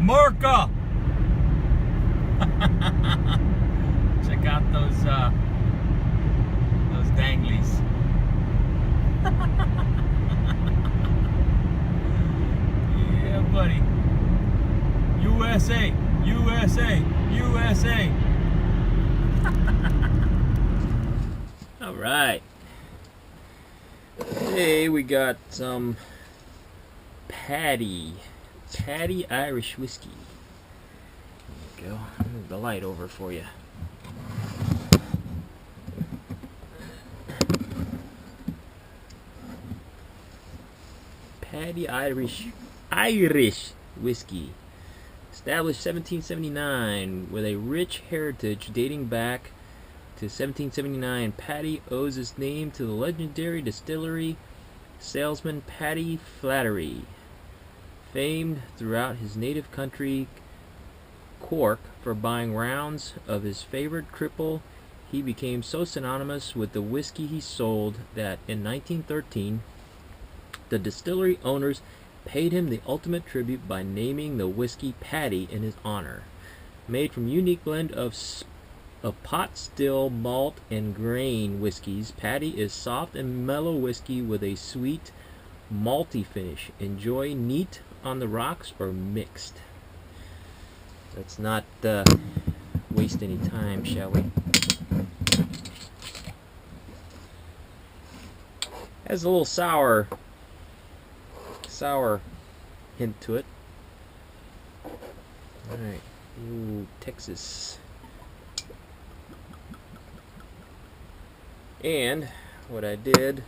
Merca! Check out those danglies. Yeah, buddy. USA, USA, USA. All right. Today we got some Paddy Irish whiskey. There you go. Move the light over for you. Paddy Irish whiskey. Established 1779 with a rich heritage dating back to 1779. Paddy owes its name to the legendary distillery salesman Paddy Flattery. Famed throughout his native country, Cork, for buying rounds of his favorite cripple, he became so synonymous with the whiskey he sold that in 1913, the distillery owners paid him the ultimate tribute by naming the whiskey Paddy in his honor. Made from unique blend of pot still, malt, and grain whiskeys, Paddy is soft and mellow whiskey with a sweet, malty finish. Enjoy neat on the rocks or mixed. Let's not waste any time, shall we? Has a little sour hint to it. Alright. Ooh, Texas. And what I did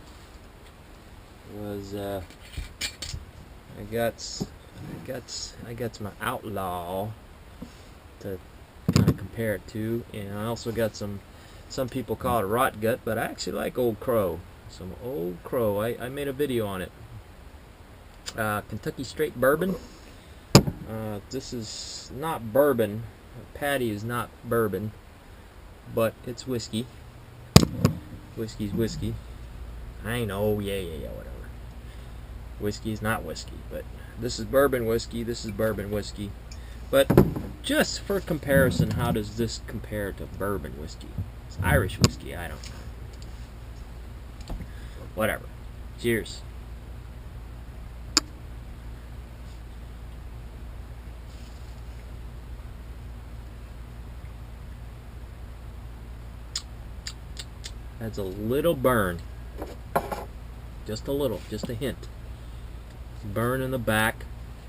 was I got some Outlaw to kind of compare it to, and I also got some people call it rot gut, but I actually like Old Crow. Some Old Crow. I made a video on it. Kentucky Straight Bourbon. This is not bourbon. Paddy is not bourbon, but it's whiskey. Whiskey's whiskey. I know, yeah, whatever. Whiskey is not whiskey, but this is bourbon whiskey, this is bourbon whiskey. But just for comparison, how does this compare to bourbon whiskey? It's Irish whiskey, I don't know. Whatever. Cheers. That's a little burn. Just a little, just a hint. Burn in the back,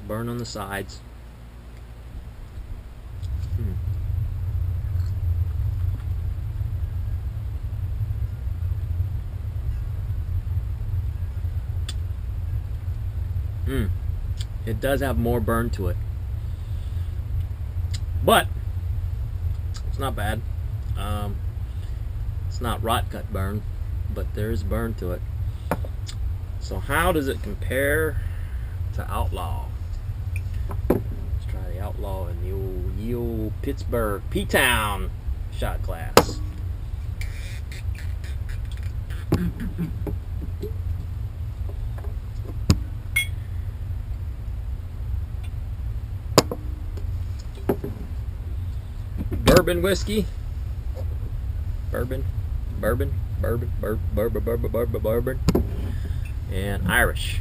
burn on the sides. It does have more burn to it, but it's not bad. It's not rot gut burn, but there is burn to it. So how does it compare to Outlaw? Let's try the Outlaw in the old Pittsburgh P-Town shot glass. Bourbon whiskey. Bourbon. And Irish.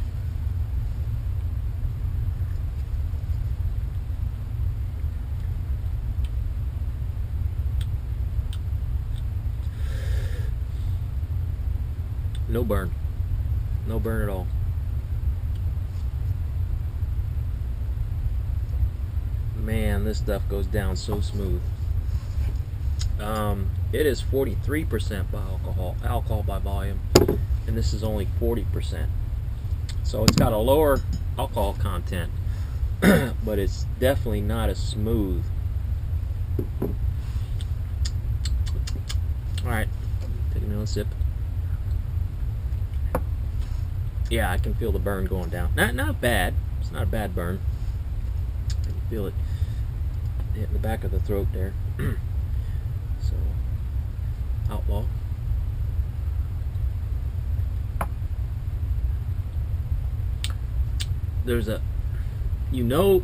No burn. No burn at all. Man, this stuff goes down so smooth. It is 43% by alcohol by volume, and this is only 40%. So it's got a lower alcohol content, but it's definitely not as smooth. All right, take another sip. Yeah, I can feel the burn going down. Not bad. It's not a bad burn. You can feel it hitting the back of the throat there. So, Outlaw. There's a, you know,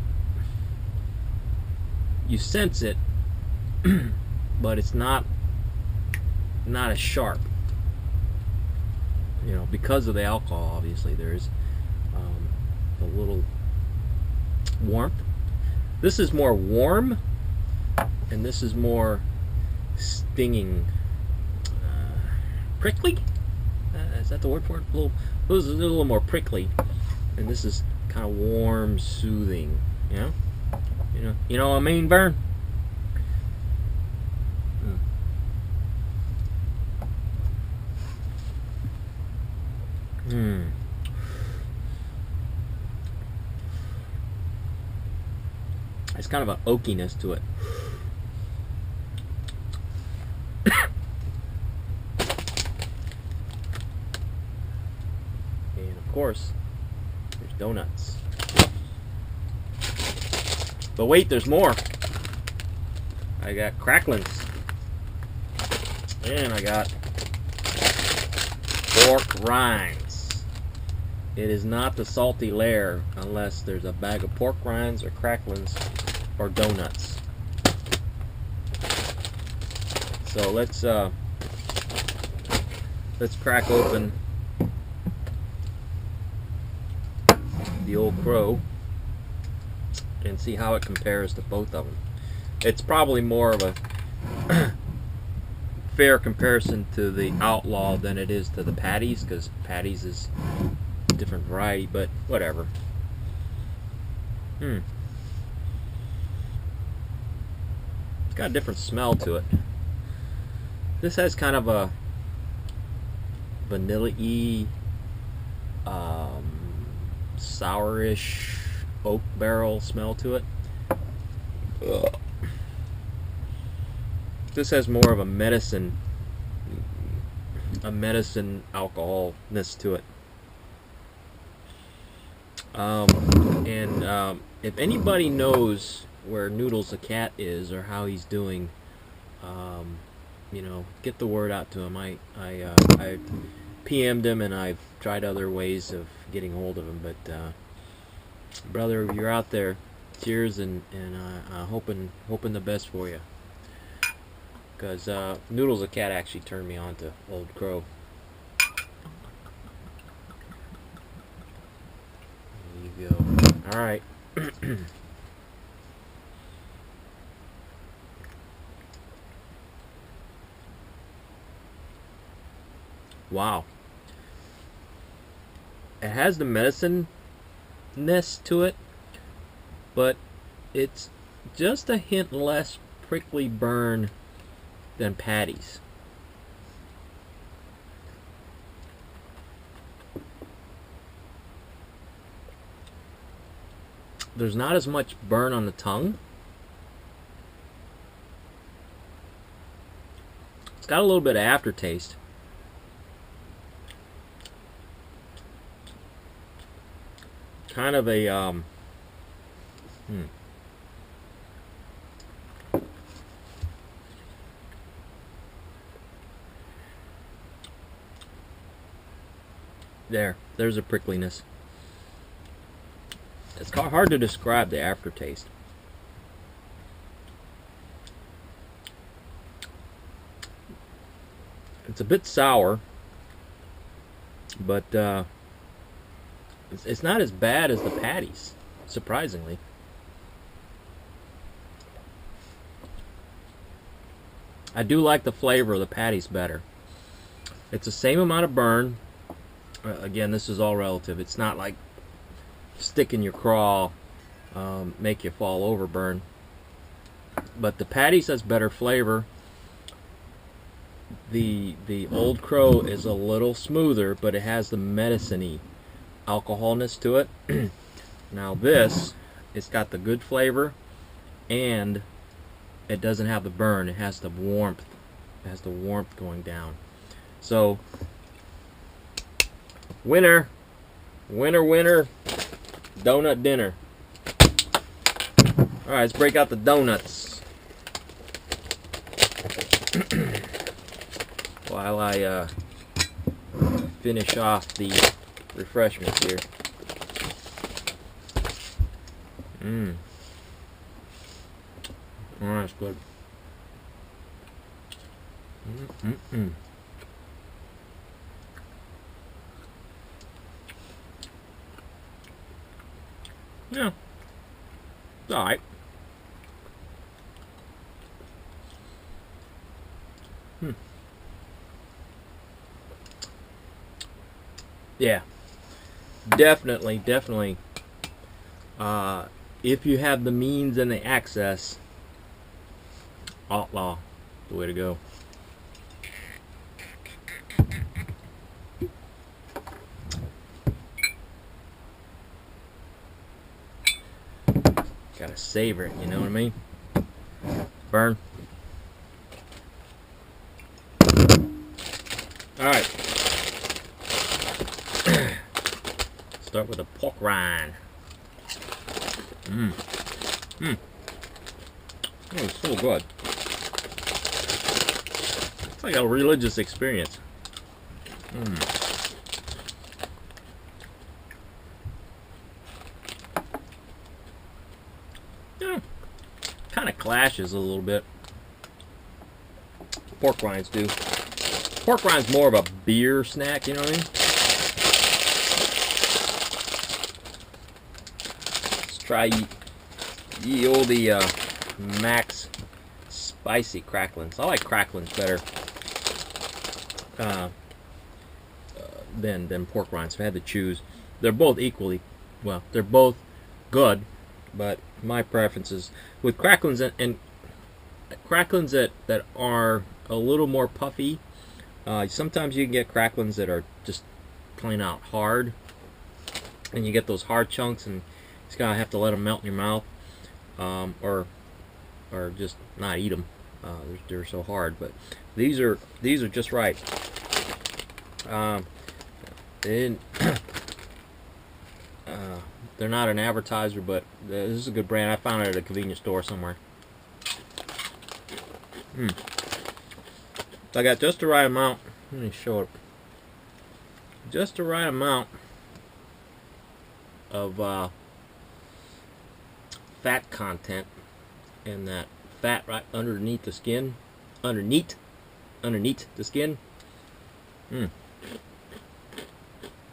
you sense it, but it's not as sharp. You know, because of the alcohol, obviously, there's a little warmth. This is more warm, and this is more stinging, prickly. Is that the word for it? This is a little more prickly, and this is kind of warm, soothing. You know what I mean, Vern? It's kind of an oakiness to it. And of course, there's donuts. But wait, there's more. I got cracklings. And I got pork rinds. It is not the salty layer unless there's a bag of pork rinds or cracklings or donuts. So let's crack open the Old Crow and see how it compares to both of them. It's probably more of a fair comparison to the Outlaw than it is to the Paddy's, because Paddy's is a different variety, but whatever. It's got a different smell to it. This has kind of a vanilla-y, sourish oak barrel smell to it. Ugh. This has more of a medicine alcoholness to it. If anybody knows where Noodles the cat is or how he's doing, you know, get the word out to him. I PM'd him, and I've tried other ways of getting hold of him, but brother, if you're out there, cheers, and hoping the best for you. Because Noodles the cat actually turned me on to Old Crow. There you go. All right. Wow. It has the medicine-ness to it, but it's just a hint less prickly burn than Paddy's. There's not as much burn on the tongue. It's got a little bit of aftertaste. Kind of a there's a prickliness. It's hard to describe the aftertaste. It's a bit sour, but it's not as bad as the Paddy's, surprisingly. I do like the flavor of the Paddy's better. It's the same amount of burn. Again, this is all relative. It's not like stick in your craw, make you fall over burn. But the Paddy's has better flavor. The Old Crow is a little smoother, but it has the medicine-y alcoholness to it. Now this, it's got the good flavor, and it doesn't have the burn. It has the warmth. It has the warmth going down. So, winner, winner, winner. Donut dinner. Alright, let's break out the donuts. While I finish off the refreshments here. Oh, that's good. Yeah, it's alright. Yeah, definitely. If you have the means and the access, Outlaw, the way to go. Gotta savor it, you know what I mean? Burn. Alright. Start with a pork rind. Oh, it's so good. It's like a religious experience. Yeah, kind of clashes a little bit. Pork rinds do. Pork rinds more of a beer snack, you know what I mean? Let's try ye olde Max spicy cracklings. I like cracklings better than pork rinds. If I had to choose, they're both equally, well, they're both good, but my preference is with cracklings and cracklings that are a little more puffy. Sometimes you can get cracklings that are just plain out hard, and you get those hard chunks, and you just gotta have to let them melt in your mouth, or just not eat them. They're so hard, but these are just right. They're not an advertiser, but this is a good brand. I found it at a convenience store somewhere. I got just the right amount. Let me show it. Just the right amount of fat content, and that fat right underneath the skin, underneath the skin.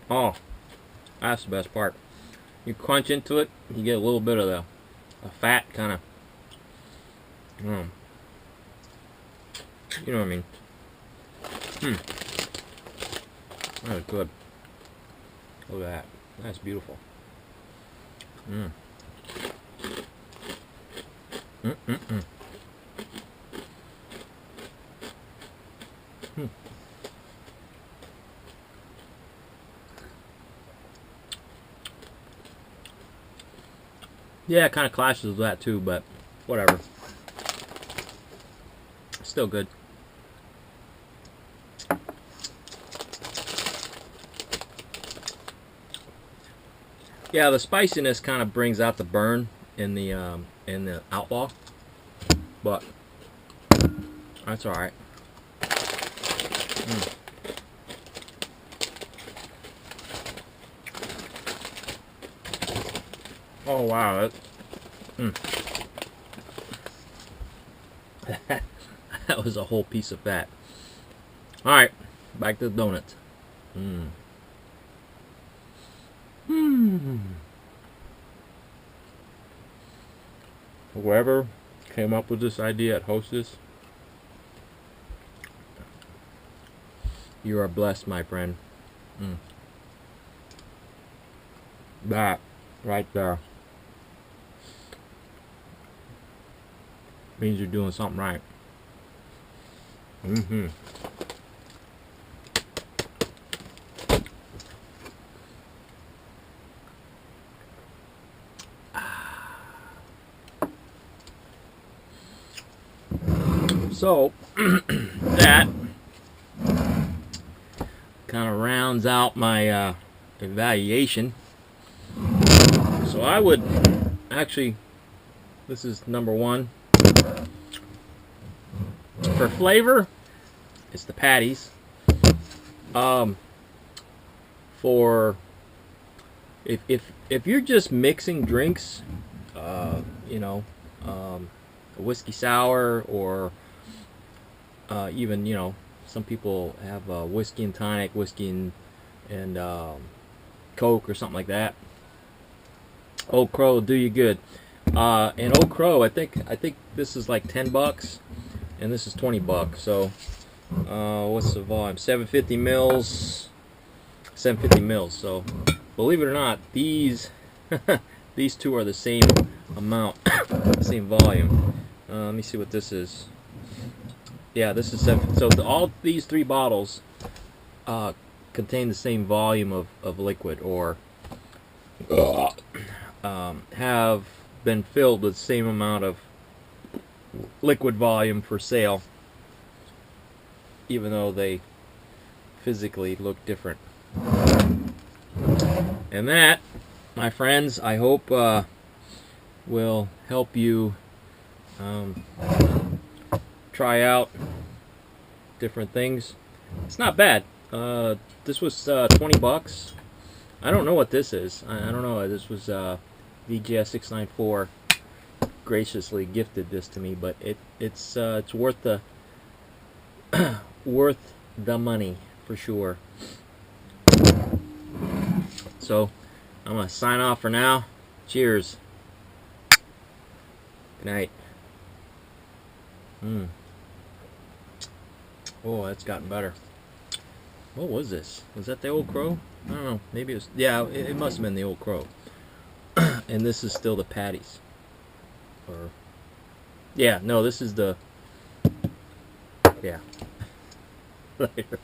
Oh, that's the best part. You crunch into it, you get a little bit of the fat kind of, you know what I mean. That is good. Look at that. That's beautiful. Yeah, it kind of clashes with that too, but whatever. Still good. Yeah, the spiciness kind of brings out the burn in the Outlaw, but that's all right. Oh wow, that was a whole piece of fat. All right, back to the donuts. Whoever came up with this idea at Hostess, you are blessed, my friend. That right there means you're doing something right. So that kind of rounds out my evaluation So I would actually, this is number one. For flavor, it's the Paddy's. For if you're just mixing drinks, you know, a whiskey sour, or even, you know, some people have whiskey and tonic, whiskey and Coke or something like that. Old Crow will do you good. And Old Crow, I think this is like $10, and this is $20. So, what's the volume? 750 mils. 750 mils. So, believe it or not, these these two are the same amount, same volume. Let me see what this is. Yeah, this is 7. So all these three bottles contain the same volume of liquid, or have been filled with the same amount of liquid volume for sale, even though they physically look different. And that, my friends, I hope will help you try out different things. It's not bad. This was $20. I don't know what this is. I don't know. This was VGS694 graciously gifted this to me, but it's worth the worth the money for sure. So I'm gonna sign off for now. Cheers. Good night. Oh, that's gotten better. What was this? Was that the Old Crow? I don't know. Maybe it was. Yeah, it must have been the Old Crow. And this is still the Paddy's. Or, yeah, no, this is the. Yeah. Later.